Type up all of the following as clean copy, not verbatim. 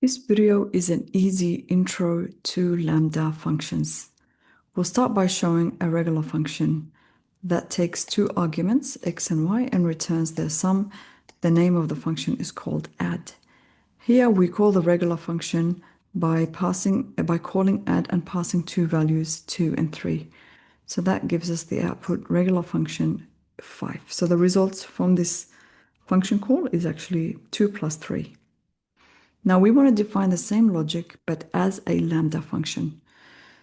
This video is an easy intro to Lambda functions. We'll start by showing a regular function that takes two arguments, x and y, and returns their sum. The name of the function is called add. Here we call the regular function by calling add and passing two values, 2 and 3. So that gives us the output regular function 5. So the results from this function call is actually 2 plus 3. Now we want to define the same logic, but as a lambda function.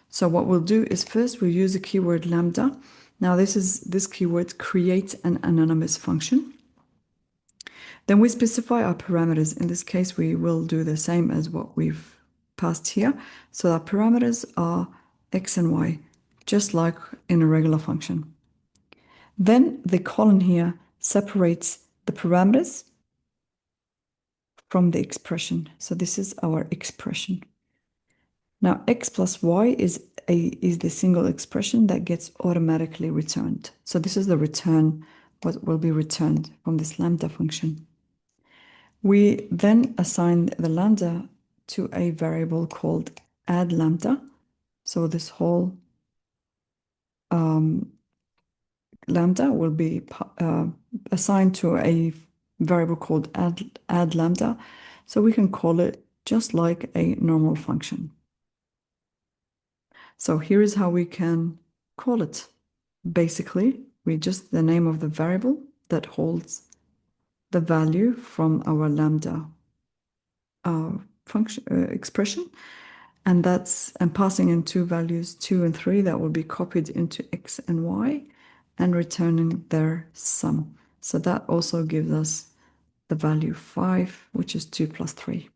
So what we'll do is first we'll use the keyword lambda. Now this keyword creates an anonymous function. Then we specify our parameters. In this case, we will do the same as what we've passed here. So our parameters are x and y, just like in a regular function. Then the colon here separates the parameters from the expression. So this is our expression. Now, x plus y is the single expression that gets automatically returned. So this is the return, what will be returned from this lambda function. We then assign the lambda to a variable called add lambda. So this whole lambda will be assigned to a variable called add lambda. So we can call it just like a normal function. So here is how we can call it. Basically, we just the name of the variable that holds the value from our lambda function expression, and passing in two values, 2 and 3, that will be copied into x and y and returning their sum. So that also gives us the value 5, which is 2 plus 3.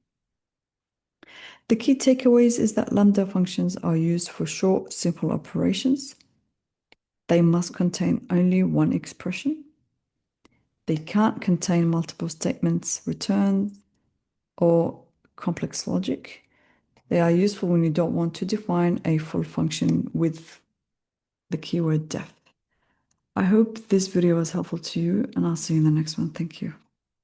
The key takeaways is that lambda functions are used for short, simple operations. They must contain only one expression. They can't contain multiple statements, returns, or complex logic. They are useful when you don't want to define a full function with the keyword def. I hope this video was helpful to you, and I'll see you in the next one. Thank you.